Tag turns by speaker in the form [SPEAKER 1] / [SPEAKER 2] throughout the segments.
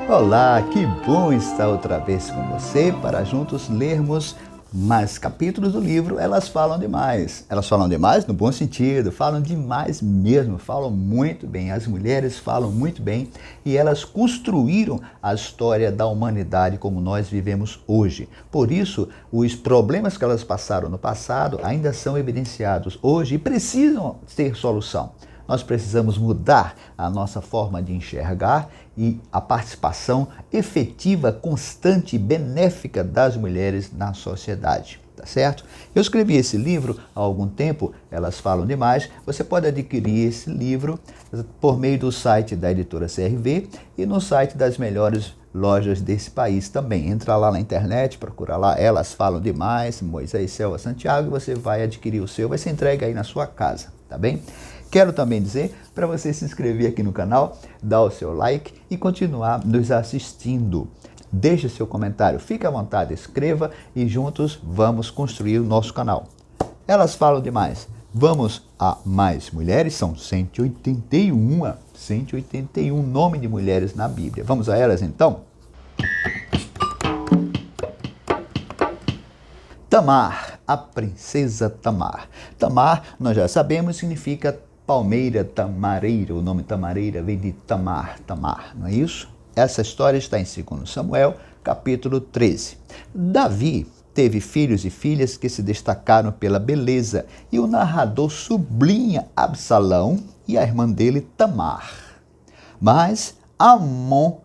[SPEAKER 1] Olá, que bom estar outra vez com você para juntos lermos mais capítulos do livro. Elas falam demais. Elas falam demais no bom sentido, falam demais mesmo, falam muito bem. As mulheres falam muito bem e elas construíram a história da humanidade como nós vivemos hoje. Por isso, os problemas que elas passaram no passado ainda são evidenciados hoje e precisam ter solução. Nós precisamos mudar a nossa forma de enxergar e a participação efetiva, constante e benéfica das mulheres na sociedade, tá certo? Eu escrevi esse livro há algum tempo, Elas Falam Demais. Você pode adquirir esse livro por meio do site da editora CRV e no site das melhores lojas desse país também. Entra lá na internet, procura lá, Elas Falam Demais, Moisés Selva Santiago, e você vai adquirir o seu, vai ser entregue aí na sua casa, tá bem? Quero também dizer para você se inscrever aqui no canal, dar o seu like e continuar nos assistindo. Deixe seu comentário, fique à vontade, escreva e juntos vamos construir o nosso canal. Elas falam demais. Vamos a mais mulheres, são 181 nomes de mulheres na Bíblia. Vamos a elas então? Tamar, a princesa Tamar. Tamar, nós já sabemos, significa palmeira, tamareira. O nome tamareira vem de Tamar, não é isso? Essa história está em 2 Samuel, capítulo 13. Davi teve filhos e filhas que se destacaram pela beleza e o narrador sublinha Absalão e a irmã dele Tamar. Mas Amon,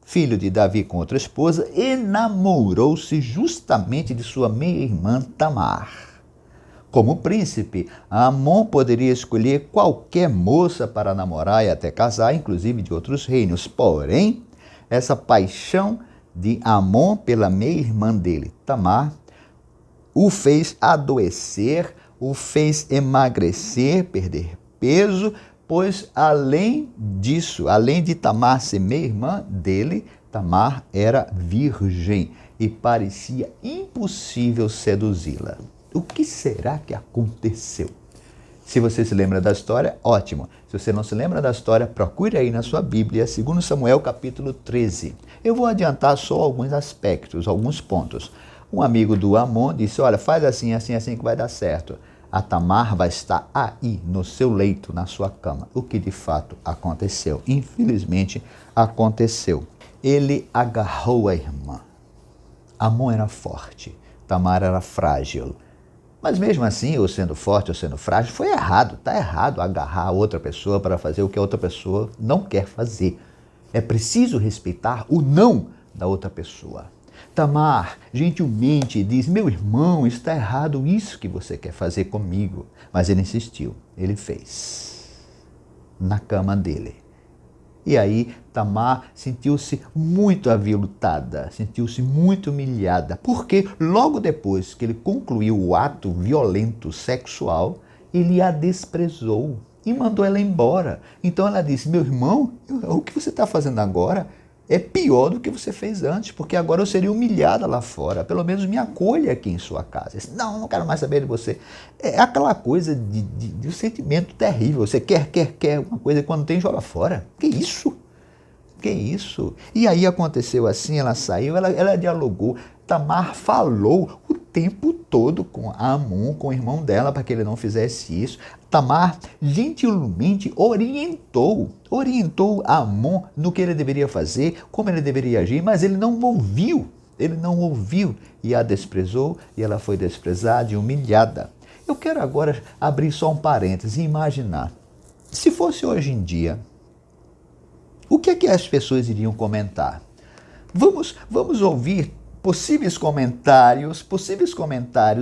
[SPEAKER 1] filho de Davi com outra esposa, enamorou-se justamente de sua meia-irmã Tamar. Como príncipe, Amon poderia escolher qualquer moça para namorar e até casar, inclusive de outros reinos. Porém, essa paixão de Amon pela meia-irmã dele, Tamar, o fez adoecer, o fez emagrecer, perder peso, pois além disso, além de Tamar ser meia-irmã dele, Tamar era virgem e parecia impossível seduzi-la. O que será que aconteceu? Se você se lembra da história, ótimo. Se você não se lembra da história, procure aí na sua Bíblia, 2 Samuel capítulo 13. Eu vou adiantar só alguns aspectos, alguns pontos. Um amigo do Amon disse, olha, faz assim, assim, assim que vai dar certo. A Tamar vai estar aí, no seu leito, na sua cama. O que de fato aconteceu. Infelizmente, aconteceu. Ele agarrou a irmã. Amon era forte, Tamar era frágil. Mas mesmo assim, ou sendo forte ou sendo frágil, foi errado. Está errado agarrar a outra pessoa para fazer o que a outra pessoa não quer fazer. É preciso respeitar o não da outra pessoa. Tamar gentilmente diz, meu irmão, está errado isso que você quer fazer comigo. Mas ele insistiu, ele fez. Na cama dele. E aí Tamar sentiu-se muito aviltada, sentiu-se muito humilhada, porque logo depois que ele concluiu o ato violento sexual, ele a desprezou e mandou ela embora. Então ela disse, meu irmão, o que você está fazendo agora é pior do que você fez antes, porque agora eu seria humilhada lá fora, pelo menos me acolha aqui em sua casa. Disse, não quero mais saber de você. É aquela coisa de um sentimento terrível, você quer uma coisa e quando tem joga fora. Que isso? Que isso? E aí aconteceu assim, ela saiu, ela dialogou, Tamar falou o tempo todo com Amon, com o irmão dela, para que ele não fizesse isso. Tamar gentilmente orientou Amon no que ele deveria fazer, como ele deveria agir, mas ele não ouviu e a desprezou e ela foi desprezada e humilhada. Eu quero agora abrir só um parêntese e imaginar, se fosse hoje em dia, o que é que as pessoas iriam comentar? Vamos ouvir possíveis comentários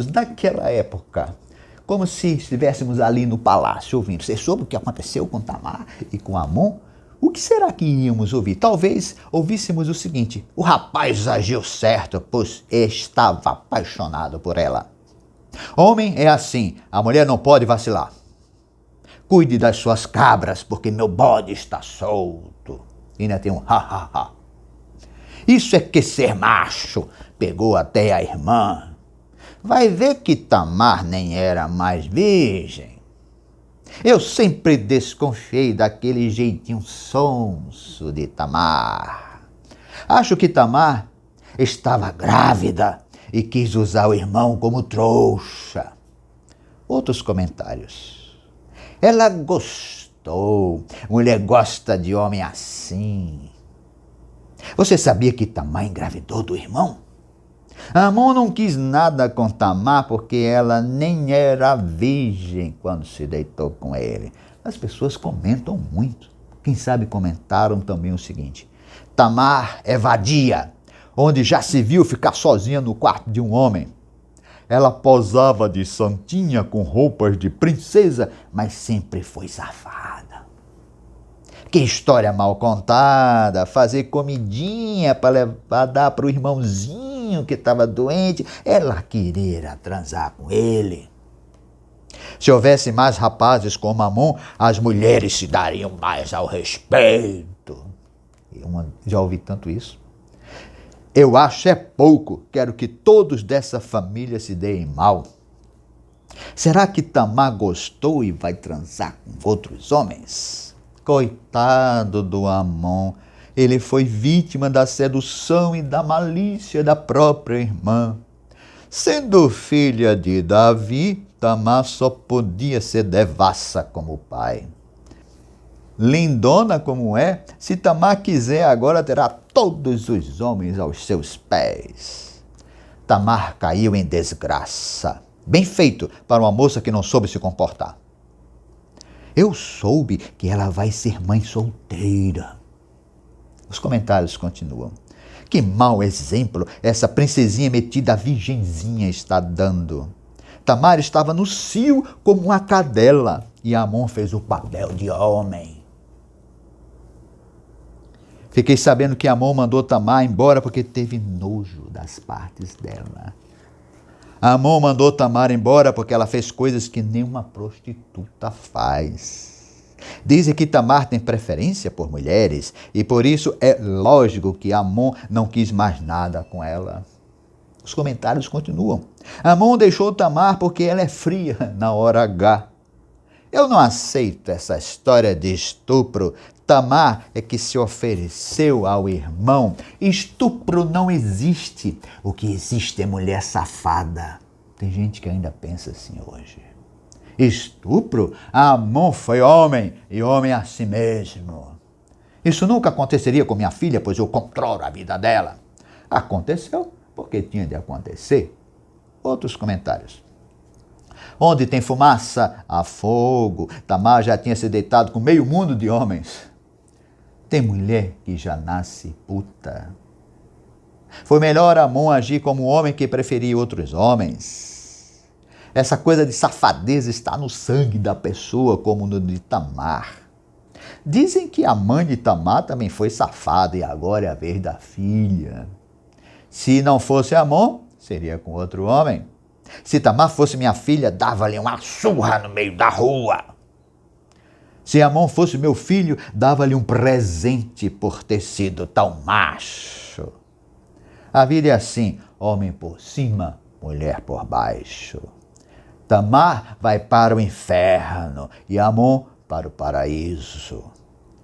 [SPEAKER 1] daquela época, como se estivéssemos ali no palácio ouvindo. Você soube o que aconteceu com Tamar e com Amon? O que será que iríamos ouvir? Talvez ouvíssemos o seguinte, o rapaz agiu certo, pois estava apaixonado por ela. Homem é assim, a mulher não pode vacilar. Cuide das suas cabras, porque meu bode está solto. E ainda tem um ha. Isso é que ser macho, pegou até a irmã. Vai ver que Tamar nem era mais virgem. Eu sempre desconfiei daquele jeitinho sonso de Tamar. Acho que Tamar estava grávida e quis usar o irmão como trouxa. Outros comentários. Ela gostou. Mulher gosta de homem assim. Você sabia que Tamar engravidou do irmão? Amon não quis nada com Tamar porque ela nem era virgem quando se deitou com ele. As pessoas comentam muito. Quem sabe comentaram também o seguinte: Tamar é vadia, onde já se viu ficar sozinha no quarto de um homem. Ela posava de santinha com roupas de princesa, mas sempre foi safada. Que história mal contada, fazer comidinha para dar para o irmãozinho que estava doente, ela queria transar com ele. Se houvesse mais rapazes como Amon, as mulheres se dariam mais ao respeito. Já ouvi tanto isso. Eu acho é pouco, quero que todos dessa família se deem mal. Será que Tamar gostou e vai transar com outros homens? Coitado do Amon, ele foi vítima da sedução e da malícia da própria irmã. Sendo filha de Davi, Tamar só podia ser devassa como o pai. Lindona como é, se Tamar quiser agora terá todos os homens aos seus pés. Tamar caiu em desgraça. Bem feito para uma moça que não soube se comportar. Eu soube que ela vai ser mãe solteira. Os comentários continuam. Que mau exemplo essa princesinha metida a virgenzinha está dando. Tamar estava no cio como uma cadela e Amon fez o papel de homem. Fiquei sabendo que Amon mandou Tamar embora porque teve nojo das partes dela. Amon mandou Tamar embora porque ela fez coisas que nenhuma prostituta faz. Dizem que Tamar tem preferência por mulheres e por isso é lógico que Amon não quis mais nada com ela. Os comentários continuam. Amon deixou Tamar porque ela é fria na hora H. Eu não aceito essa história de estupro. Tamar é que se ofereceu ao irmão. Estupro não existe. O que existe é mulher safada. Tem gente que ainda pensa assim hoje. Estupro? Amon foi homem e homem a si mesmo. Isso nunca aconteceria com minha filha, pois eu controlo a vida dela. Aconteceu porque tinha de acontecer. Outros comentários. Onde tem fumaça, há fogo. Tamar já tinha se deitado com meio mundo de homens. Tem mulher que já nasce puta. Foi melhor Amon agir como um homem que preferia outros homens. Essa coisa de safadeza está no sangue da pessoa, como no de Tamar. Dizem que a mãe de Tamar também foi safada e agora é a vez da filha. Se não fosse Amon, seria com outro homem. Se Tamar fosse minha filha, dava-lhe uma surra no meio da rua. Se Amon fosse meu filho, dava-lhe um presente por ter sido tão macho. A vida é assim, homem por cima, mulher por baixo. Tamar vai para o inferno e Amon para o paraíso.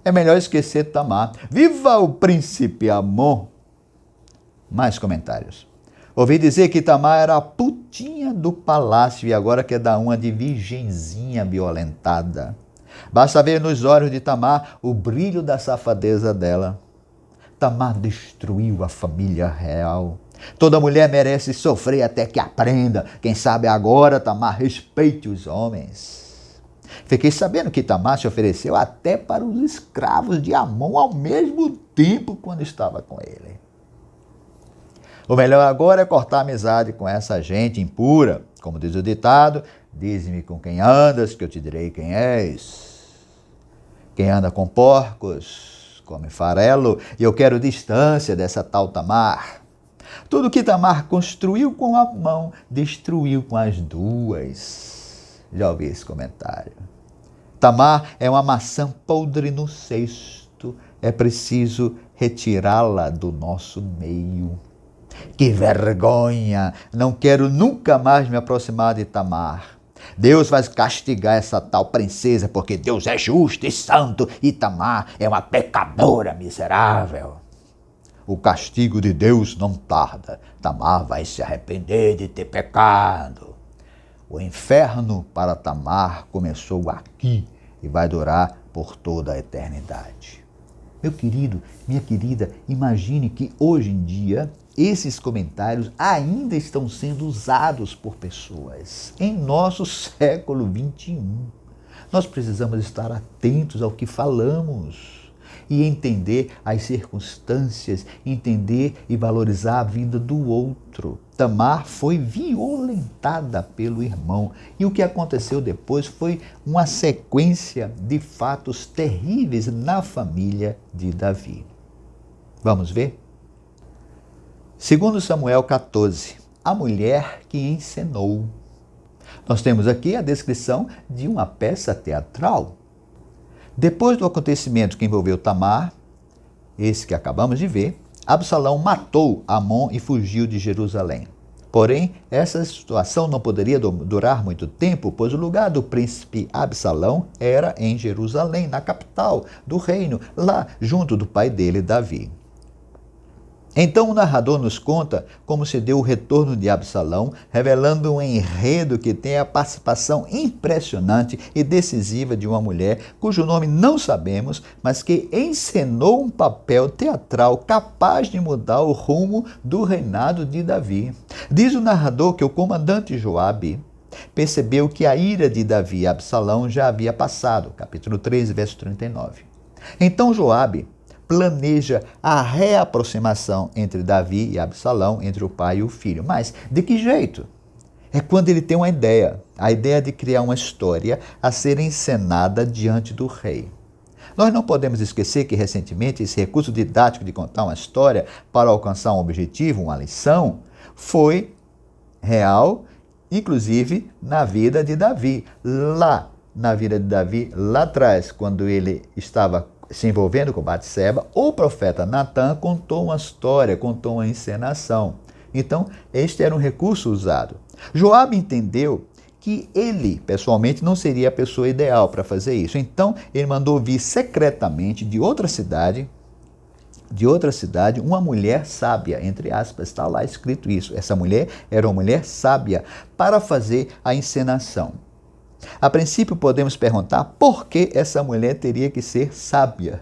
[SPEAKER 1] É melhor esquecer Tamar. Viva o príncipe Amon! Mais comentários. Ouvi dizer que Tamar era a putinha do palácio e agora quer dar uma de virgenzinha violentada. Basta ver nos olhos de Tamar o brilho da safadeza dela. Tamar destruiu a família real. Toda mulher merece sofrer até que aprenda. Quem sabe agora Tamar respeite os homens. Fiquei sabendo que Tamar se ofereceu até para os escravos de Amon ao mesmo tempo quando estava com ele. O melhor agora é cortar amizade com essa gente impura. Como diz o ditado, dize-me com quem andas, que eu te direi quem és. Quem anda com porcos, come farelo, e eu quero distância dessa tal Tamar. Tudo que Tamar construiu com a mão, destruiu com as duas. Já ouvi esse comentário. Tamar é uma maçã podre no cesto. É preciso retirá-la do nosso meio. Que vergonha! Não quero nunca mais me aproximar de Tamar. Deus vai castigar essa tal princesa porque Deus é justo e santo e Tamar é uma pecadora miserável. o castigo de Deus não tarda. Tamar vai se arrepender de ter pecado. O inferno para Tamar começou aqui e vai durar por toda a eternidade. Meu querido, minha querida, imagine que hoje em dia esses comentários ainda estão sendo usados por pessoas em nosso século 21. Nós precisamos estar atentos ao que falamos e entender as circunstâncias, entender e valorizar a vida do outro. Tamar foi violentada pelo irmão e o que aconteceu depois foi uma sequência de fatos terríveis na família de Davi. Vamos ver? Segundo Samuel 14, a mulher que encenou. Nós temos aqui a descrição de uma peça teatral. Depois do acontecimento que envolveu Tamar, esse que acabamos de ver, Absalão matou Amon e fugiu de Jerusalém. Porém, essa situação não poderia durar muito tempo, pois o lugar do príncipe Absalão era em Jerusalém, na capital do reino, lá junto do pai dele, Davi. Então o narrador nos conta como se deu o retorno de Absalão, revelando um enredo que tem a participação impressionante e decisiva de uma mulher cujo nome não sabemos, mas que encenou um papel teatral capaz de mudar o rumo do reinado de Davi. Diz o narrador que o comandante Joabe percebeu que a ira de Davi e Absalão já havia passado, capítulo 13, verso 39. Então Joabe planeja a reaproximação entre Davi e Absalão, entre o pai e o filho. Mas de que jeito? É quando ele tem uma ideia, a ideia de criar uma história a ser encenada diante do rei. Nós não podemos esquecer que recentemente esse recurso didático de contar uma história para alcançar um objetivo, uma lição, foi real, inclusive na vida de Davi. Na vida de Davi, lá atrás, quando ele estava se envolvendo com Batseba, o profeta Natan contou uma história, contou uma encenação. Então, este era um recurso usado. Joabe entendeu que ele, pessoalmente, não seria a pessoa ideal para fazer isso. Então, ele mandou vir secretamente de outra cidade, uma mulher sábia, entre aspas, está lá escrito isso. Essa mulher era uma mulher sábia para fazer a encenação. A princípio, podemos perguntar por que essa mulher teria que ser sábia.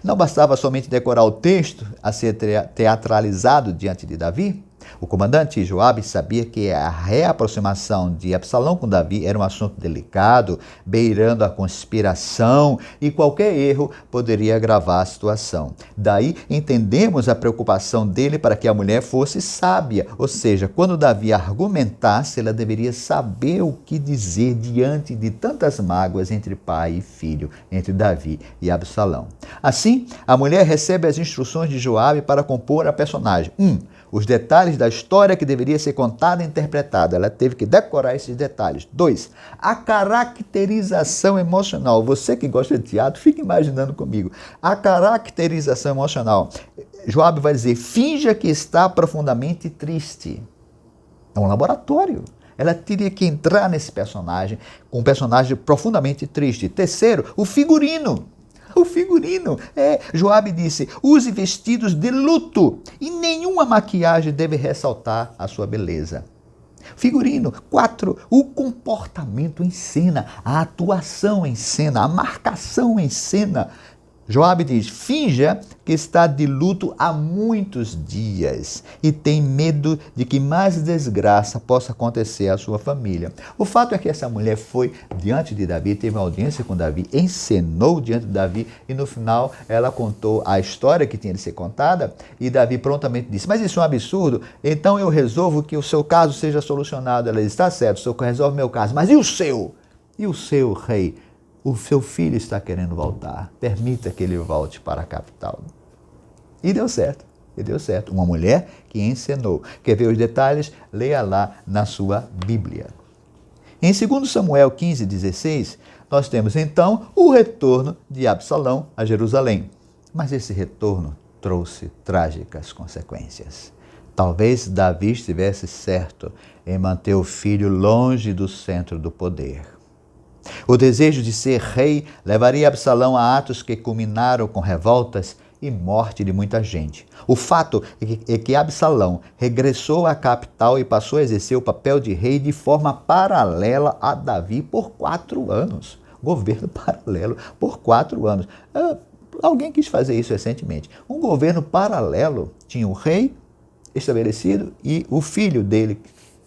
[SPEAKER 1] Não bastava somente decorar o texto a ser teatralizado diante de Davi? O comandante Joabe sabia que a reaproximação de Absalão com Davi era um assunto delicado, beirando a conspiração, e qualquer erro poderia agravar a situação. Daí entendemos a preocupação dele para que a mulher fosse sábia, ou seja, quando Davi argumentasse, ela deveria saber o que dizer diante de tantas mágoas entre pai e filho, entre Davi e Absalão. Assim, a mulher recebe as instruções de Joabe para compor a personagem. Os detalhes da história que deveria ser contada e interpretada. Ela teve que decorar esses detalhes. 2. A caracterização emocional. Você que gosta de teatro, fica imaginando comigo. A caracterização emocional. Joabe vai dizer, finja que está profundamente triste. É um laboratório. Ela teria que entrar nesse personagem, com um personagem profundamente triste. 3, o figurino. O figurino. Joabe disse, use vestidos de luto e nenhuma maquiagem deve ressaltar a sua beleza. Figurino. 4, o comportamento em cena, a atuação em cena, a marcação em cena. Joabe diz, finja que está de luto há muitos dias e tem medo de que mais desgraça possa acontecer à sua família. O fato é que essa mulher foi diante de Davi, teve uma audiência com Davi, encenou diante de Davi e no final ela contou a história que tinha de ser contada e Davi prontamente disse, mas isso é um absurdo, então eu resolvo que o seu caso seja solucionado. Ela disse, está certo, o senhor resolve meu caso, mas e o seu? E o seu, rei? O seu filho está querendo voltar. Permita que ele volte para a capital. E deu certo. Uma mulher que encenou. Quer ver os detalhes? Leia lá na sua Bíblia. Em 2 Samuel 15:16, nós temos então o retorno de Absalão a Jerusalém. Mas esse retorno trouxe trágicas consequências. Talvez Davi estivesse certo em manter o filho longe do centro do poder. O desejo de ser rei levaria Absalão a atos que culminaram com revoltas e morte de muita gente. O fato é que Absalão regressou à capital e passou a exercer o papel de rei de forma paralela a Davi por 4 anos. Governo paralelo por 4 anos. Alguém quis fazer isso recentemente. Um governo paralelo tinha o rei estabelecido e o filho dele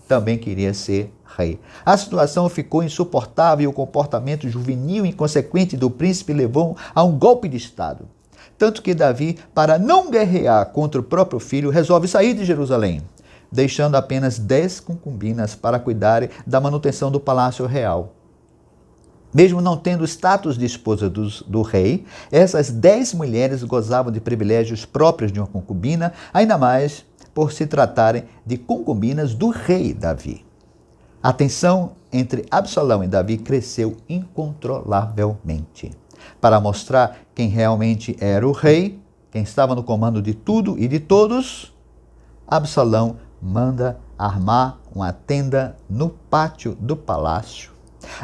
[SPEAKER 1] também queria ser rei. A situação ficou insuportável e o comportamento juvenil e inconsequente do príncipe levou a um golpe de Estado. Tanto que Davi, para não guerrear contra o próprio filho, resolve sair de Jerusalém, deixando apenas 10 concubinas para cuidarem da manutenção do palácio real. Mesmo não tendo o status de esposa do rei, essas 10 mulheres gozavam de privilégios próprios de uma concubina, ainda mais por se tratarem de concubinas do rei Davi. A tensão entre Absalão e Davi cresceu incontrolavelmente. Para mostrar quem realmente era o rei, quem estava no comando de tudo e de todos, Absalão manda armar uma tenda no pátio do palácio,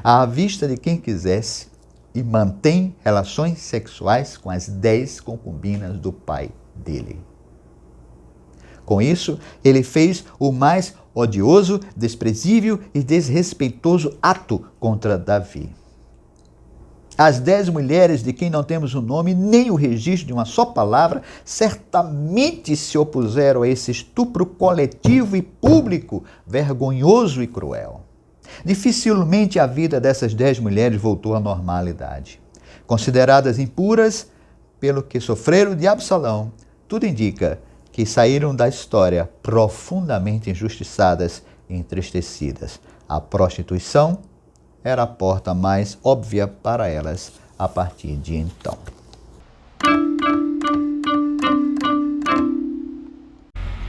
[SPEAKER 1] à vista de quem quisesse, e mantém relações sexuais com as 10 concubinas do pai dele. Com isso, ele fez o mais odioso, desprezível e desrespeitoso ato contra Davi. As 10 mulheres de quem não temos o nome nem o registro de uma só palavra certamente se opuseram a esse estupro coletivo e público, vergonhoso e cruel. Dificilmente a vida dessas 10 mulheres voltou à normalidade. Consideradas impuras pelo que sofreram de Absalão, tudo indica que saíram da história profundamente injustiçadas e entristecidas. A prostituição era a porta mais óbvia para elas a partir de então.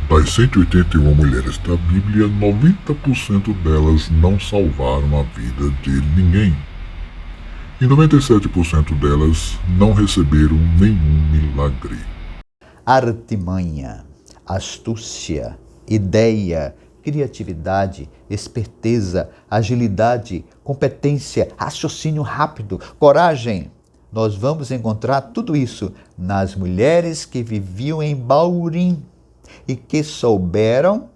[SPEAKER 2] Das 181 mulheres da Bíblia, 90% delas não salvaram a vida de ninguém. E 97% delas não receberam nenhum milagre.
[SPEAKER 1] Artimanha, astúcia, ideia, criatividade, esperteza, agilidade, competência, raciocínio rápido, coragem. Nós vamos encontrar tudo isso nas mulheres que viviam em Baurim e que souberam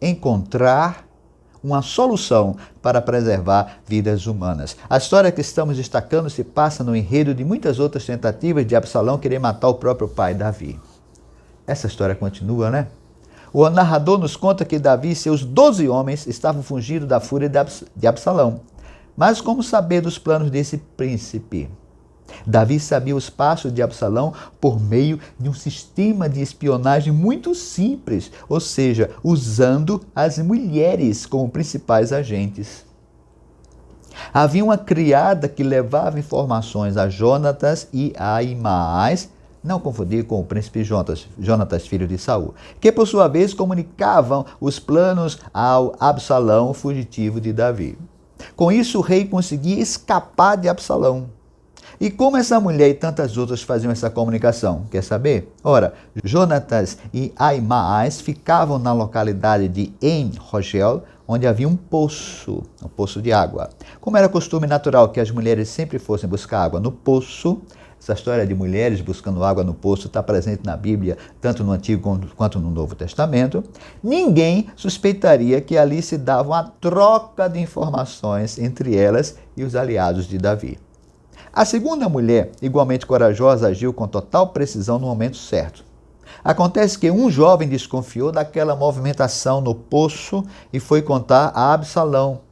[SPEAKER 1] encontrar uma solução para preservar vidas humanas. A história que estamos destacando se passa no enredo de muitas outras tentativas de Absalão querer matar o próprio pai, Davi. Essa história continua, né? O narrador nos conta que Davi e seus 12 homens estavam fugindo da fúria de Absalão. Mas como saber dos planos desse príncipe? Davi sabia os passos de Absalão por meio de um sistema de espionagem muito simples, ou seja, usando as mulheres como principais agentes. Havia uma criada que levava informações a Jonatas e a Ahimaás, não confundir com o príncipe Jonatas, filho de Saul, que por sua vez comunicavam os planos ao Absalão, fugitivo de Davi. Com isso, o rei conseguia escapar de Absalão. E como essa mulher e tantas outras faziam essa comunicação? Quer saber? Ora, Jonatas e Ahimaás ficavam na localidade de En-Rogel, onde havia um poço de água. Como era costume natural que as mulheres sempre fossem buscar água no poço, essa história de mulheres buscando água no poço está presente na Bíblia, tanto no Antigo quanto no Novo Testamento. Ninguém suspeitaria que ali se dava uma troca de informações entre elas e os aliados de Davi. A segunda mulher, igualmente corajosa, agiu com total precisão no momento certo. Acontece que um jovem desconfiou daquela movimentação no poço e foi contar a Absalão.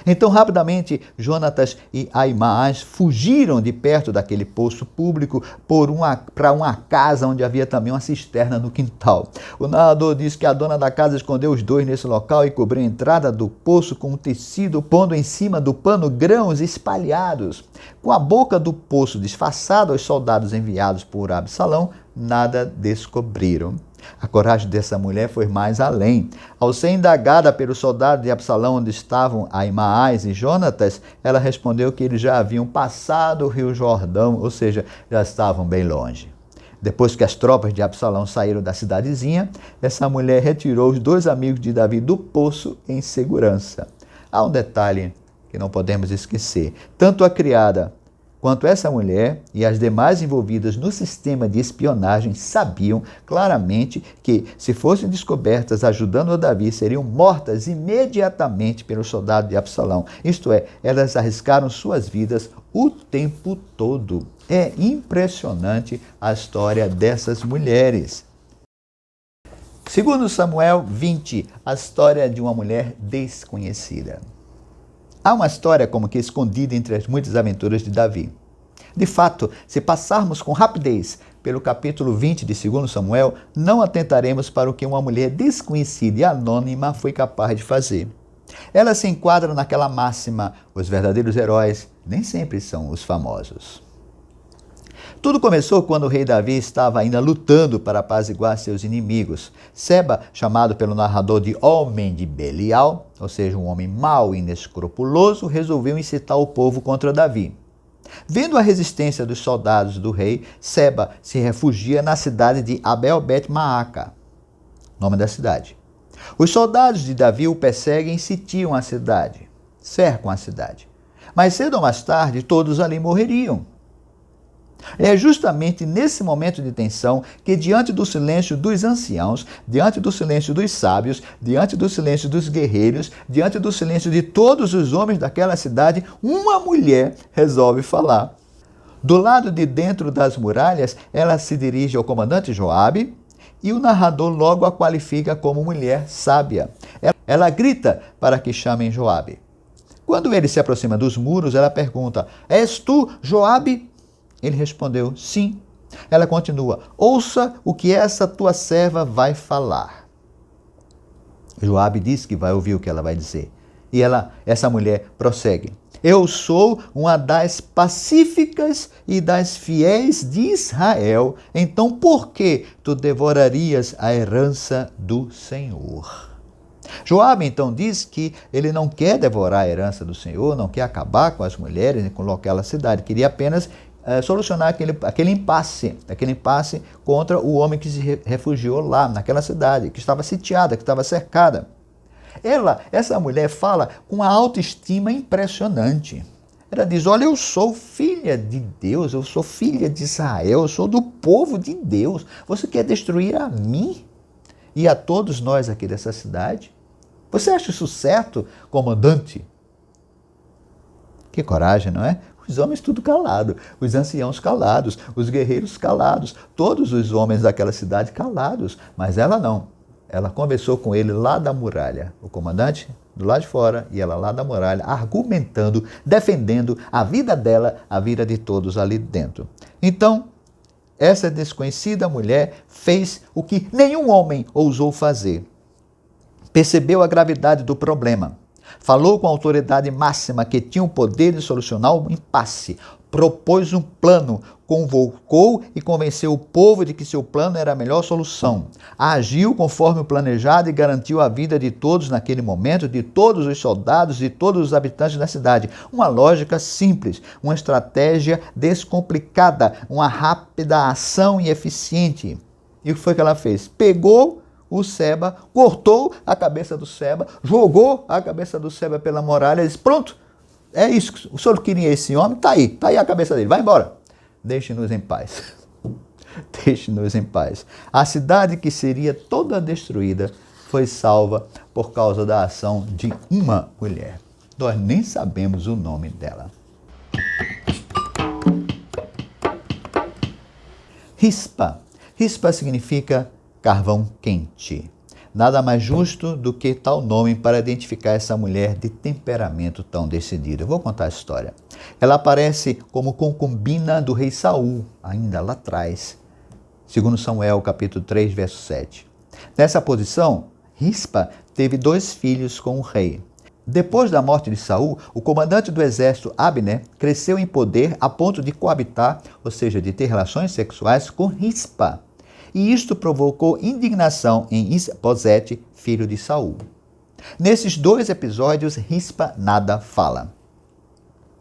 [SPEAKER 1] Então, rapidamente, Jonatas e Ahimaás fugiram de perto daquele poço público para uma casa onde havia também uma cisterna no quintal. O narrador diz que a dona da casa escondeu os dois nesse local e cobriu a entrada do poço com um tecido, pondo em cima do pano grãos espalhados. Com a boca do poço disfarçada aos soldados enviados por Absalão, nada descobriram. A coragem dessa mulher foi mais além. Ao ser indagada pelo soldado de Absalão onde estavam Ahimaás e Jonatas, ela respondeu que eles já haviam passado o rio Jordão, ou seja, já estavam bem longe. Depois que as tropas de Absalão saíram da cidadezinha, essa mulher retirou os 2 amigos de Davi do poço em segurança. Há um detalhe que não podemos esquecer. Tanto a criada quanto essa mulher e as demais envolvidas no sistema de espionagem sabiam claramente que, se fossem descobertas ajudando a Davi, seriam mortas imediatamente pelos soldados de Absalão. Isto é, elas arriscaram suas vidas o tempo todo. É impressionante a história dessas mulheres. Segundo Samuel 20, a história de uma mulher desconhecida. Há uma história como que escondida entre as muitas aventuras de Davi. De fato, se passarmos com rapidez pelo capítulo 20 de 2 Samuel, não atentaremos para o que uma mulher desconhecida e anônima foi capaz de fazer. Ela se enquadra naquela máxima: os verdadeiros heróis nem sempre são os famosos. Tudo começou quando o rei Davi estava ainda lutando para apaziguar seus inimigos. Seba, chamado pelo narrador de homem de Belial, ou seja, um homem mau e inescrupuloso, resolveu incitar o povo contra Davi. Vendo a resistência dos soldados do rei, Seba se refugia na cidade de Abel-Bet-Maaca, nome da cidade. Os soldados de Davi o perseguem e sitiam a cidade, cercam a cidade. Mas cedo ou mais tarde, todos ali morreriam. É justamente nesse momento de tensão que, diante do silêncio dos anciãos, diante do silêncio dos sábios, diante do silêncio dos guerreiros, diante do silêncio de todos os homens daquela cidade, uma mulher resolve falar. Do lado de dentro das muralhas, ela se dirige ao comandante Joabe e o narrador logo a qualifica como mulher sábia. Ela grita para que chamem Joabe. Quando ele se aproxima dos muros, ela pergunta: "És tu, Joabe?" Ele respondeu: "Sim." Ela continua: "Ouça o que essa tua serva vai falar." Joabe diz que vai ouvir o que ela vai dizer. E essa mulher prossegue: "Eu sou uma das pacíficas e das fiéis de Israel. Então por que tu devorarias a herança do Senhor?" Joabe então diz que ele não quer devorar a herança do Senhor, não quer acabar com as mulheres e com aquela cidade, queria apenas solucionar aquele impasse contra o homem que se refugiou lá naquela cidade, que estava sitiada, que estava cercada. Essa mulher fala com uma autoestima impressionante. Ela diz: "Olha, eu sou filha de Deus, eu sou filha de Israel, eu sou do povo de Deus. Você quer destruir a mim e a todos nós aqui dessa cidade? Você acha isso certo, comandante?" Que coragem, não é? Os homens tudo calado, os anciãos calados, os guerreiros calados, todos os homens daquela cidade calados. Mas ela não. Ela conversou com ele lá da muralha. O comandante do lado de fora e ela lá da muralha, argumentando, defendendo a vida dela, a vida de todos ali dentro. Então, essa desconhecida mulher fez o que nenhum homem ousou fazer. Percebeu a gravidade do problema. Falou com a autoridade máxima que tinha o poder de solucionar o impasse. Propôs um plano, convocou e convenceu o povo de que seu plano era a melhor solução. Agiu conforme o planejado e garantiu a vida de todos naquele momento, de todos os soldados e todos os habitantes da cidade. Uma lógica simples, uma estratégia descomplicada, uma rápida ação e eficiente. E o que foi que ela fez? Pegou o Seba, cortou a cabeça do Seba, jogou a cabeça do Seba pela muralha e disse: "Pronto, é isso, o senhor queria esse homem, tá aí a cabeça dele, vai embora. Deixe-nos em paz." Deixe-nos em paz. A cidade que seria toda destruída foi salva por causa da ação de uma mulher. Nós nem sabemos o nome dela. Rispa. Rispa significa carvão quente. Nada mais justo do que tal nome para identificar essa mulher de temperamento tão decidido. Eu vou contar a história. Ela aparece como concubina do rei Saul, ainda lá atrás. 2 Samuel, capítulo 3, verso 7. Nessa posição, Rispa teve 2 filhos com o rei. Depois da morte de Saul, o comandante do exército, Abner, cresceu em poder a ponto de coabitar, ou seja, de ter relações sexuais com Rispa. E isto provocou indignação em Isbosete, filho de Saul. Nesses 2 episódios, Rispa nada fala.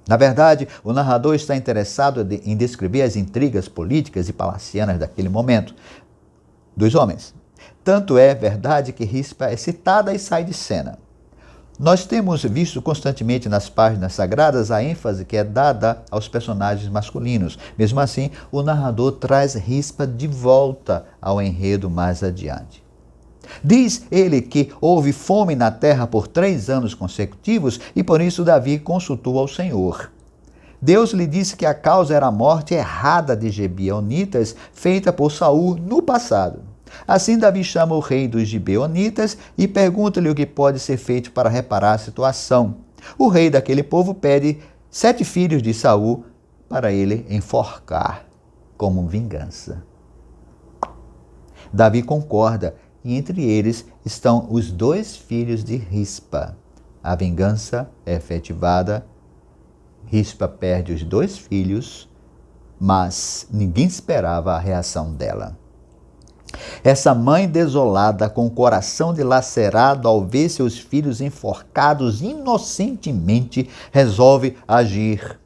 [SPEAKER 1] Na verdade, o narrador está interessado em descrever as intrigas políticas e palacianas daquele momento dos homens. Tanto é verdade que Rispa é citada e sai de cena. Nós temos visto constantemente nas páginas sagradas a ênfase que é dada aos personagens masculinos. Mesmo assim, o narrador traz Rispa de volta ao enredo mais adiante. Diz ele que houve fome na terra por 3 anos consecutivos e por isso Davi consultou ao Senhor. Deus lhe disse que a causa era a morte errada de Gibeonitas feita por Saul no passado. Assim, Davi chama o rei dos Gibeonitas e pergunta-lhe o que pode ser feito para reparar a situação. O rei daquele povo pede 7 filhos de Saul para ele enforcar como vingança. Davi concorda e entre eles estão os 2 filhos de Rispa. A vingança é efetivada. Rispa perde os 2 filhos, mas ninguém esperava a reação dela. Essa mãe desolada, com o coração dilacerado ao ver seus filhos enforcados inocentemente, resolve agir.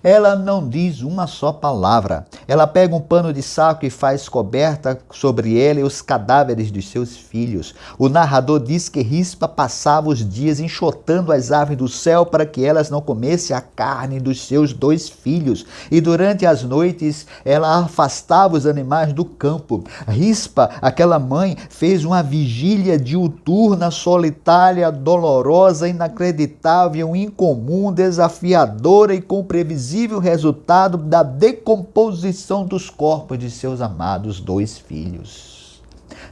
[SPEAKER 1] Ela não diz uma só palavra. Ela pega um pano de saco e faz coberta sobre ele os cadáveres de seus filhos. O narrador diz que Rispa passava os dias enxotando as aves do céu para que elas não comessem a carne dos seus 2 filhos. E durante as noites ela afastava os animais do campo. Rispa, aquela mãe, fez uma vigília diuturna, solitária, dolorosa, inacreditável, incomum, desafiadora e com previsível resultado da decomposição dos corpos de seus amados 2 filhos.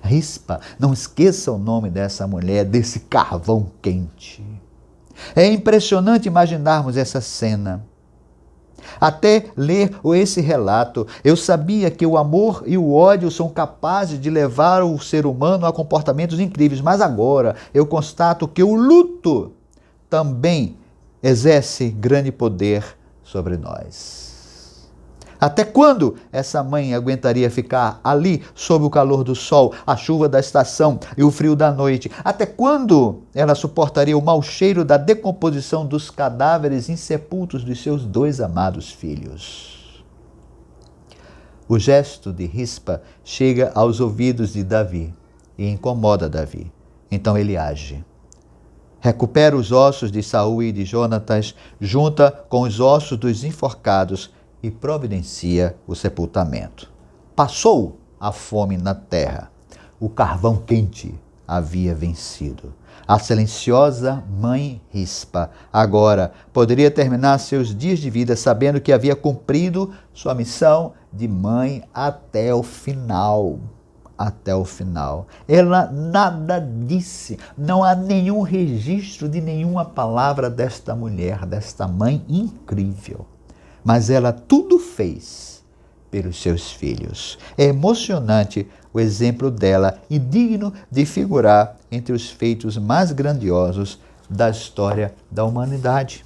[SPEAKER 1] Rispa, não esqueça o nome dessa mulher, desse carvão quente. É impressionante imaginarmos essa cena. Até ler esse relato, eu sabia que o amor e o ódio são capazes de levar o ser humano a comportamentos incríveis, mas agora eu constato que o luto também exerce grande poder sobre nós. Até quando essa mãe aguentaria ficar ali sob o calor do sol, a chuva da estação e o frio da noite? Até quando ela suportaria o mau cheiro da decomposição dos cadáveres insepultos dos seus 2 amados filhos? O gesto de Rispa chega aos ouvidos de Davi e incomoda Davi. Então ele age. Recupera os ossos de Saul e de Jonatas, junta com os ossos dos enforcados e providencia o sepultamento. Passou a fome na terra. O carvão quente havia vencido. A silenciosa mãe Rispa agora poderia terminar seus dias de vida sabendo que havia cumprido sua missão de mãe até o final. Até o final. Ela nada disse, não há nenhum registro de nenhuma palavra desta mulher, desta mãe incrível. Mas ela tudo fez pelos seus filhos. É emocionante o exemplo dela e digno de figurar entre os feitos mais grandiosos da história da humanidade.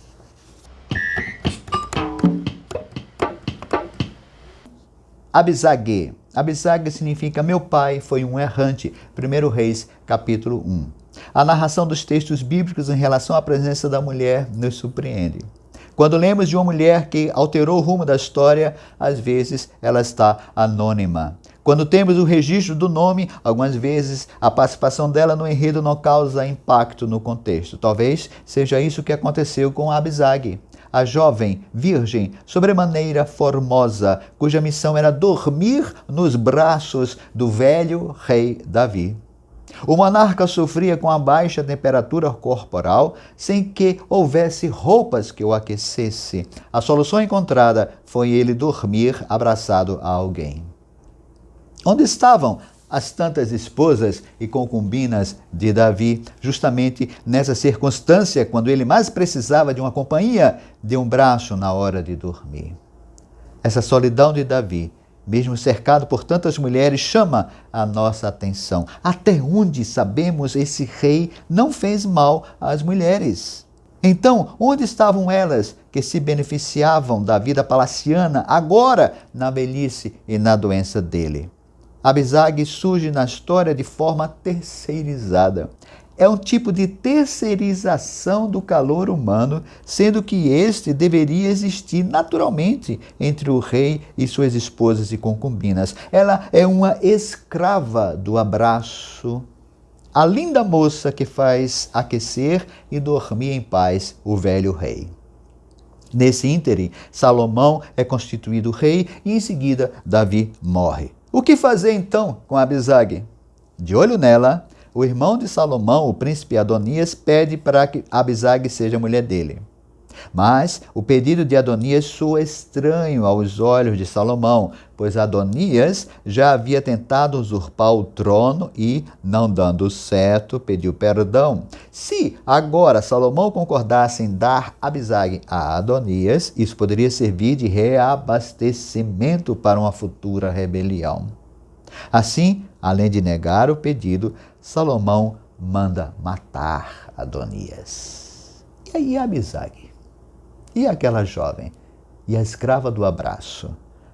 [SPEAKER 1] Abisag. Abisag significa meu pai foi um errante. 1 Reis, capítulo 1. A narração dos textos bíblicos em relação à presença da mulher nos surpreende. Quando lemos de uma mulher que alterou o rumo da história, às vezes ela está anônima. Quando temos o registro do nome, algumas vezes a participação dela no enredo não causa impacto no contexto. Talvez seja isso que aconteceu com Abisag, a jovem, virgem, sobremaneira formosa, cuja missão era dormir nos braços do velho rei Davi. O monarca sofria com a baixa temperatura corporal sem que houvesse roupas que o aquecesse. A solução encontrada foi ele dormir abraçado a alguém. Onde estavam as tantas esposas e concubinas de Davi, justamente nessa circunstância, quando ele mais precisava de uma companhia, de um braço na hora de dormir? Essa solidão de Davi, mesmo cercado por tantas mulheres, chama a nossa atenção. Até onde sabemos esse rei não fez mal às mulheres? Então, onde estavam elas que se beneficiavam da vida palaciana agora na velhice e na doença dele? Abisag surge na história de forma terceirizada. É um tipo de terceirização do calor humano, sendo que este deveria existir naturalmente entre o rei e suas esposas e concubinas. Ela é uma escrava do abraço a linda moça que faz aquecer e dormir em paz o velho rei. Nesse ínterim, Salomão é constituído rei e em seguida Davi morre. O que fazer então com Abisag? De olho nela, o irmão de Salomão, o príncipe Adonias, pede para que Abisag seja mulher dele. Mas o pedido de Adonias soa estranho aos olhos de Salomão, pois Adonias já havia tentado usurpar o trono e, não dando certo, pediu perdão. Se agora Salomão concordasse em dar Abisag a Adonias, isso poderia servir de reabastecimento para uma futura rebelião. Assim, além de negar o pedido, Salomão manda matar Adonias. E aí Abisag? E aquela jovem? E a escrava do abraço?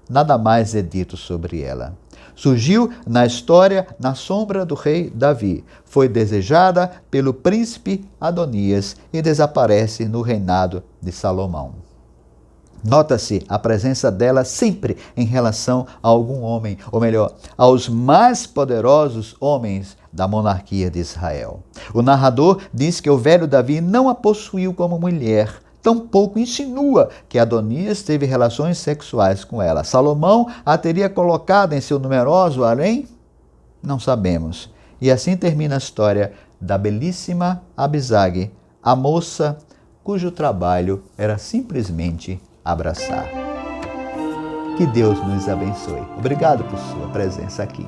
[SPEAKER 1] Nada mais é dito sobre ela. Surgiu na história na sombra do rei Davi. Foi desejada pelo príncipe Adonias e desaparece no reinado de Salomão. Nota-se a presença dela sempre em relação a algum homem, ou melhor, aos mais poderosos homens da monarquia de Israel. O narrador diz que o velho Davi não a possuiu como mulher, tampouco insinua que Adonias teve relações sexuais com ela. Salomão a teria colocado em seu numeroso harém? Não sabemos. E assim termina a história da belíssima Abisag, a moça cujo trabalho era simplesmente abraçar. Que Deus nos abençoe. Obrigado por sua presença aqui.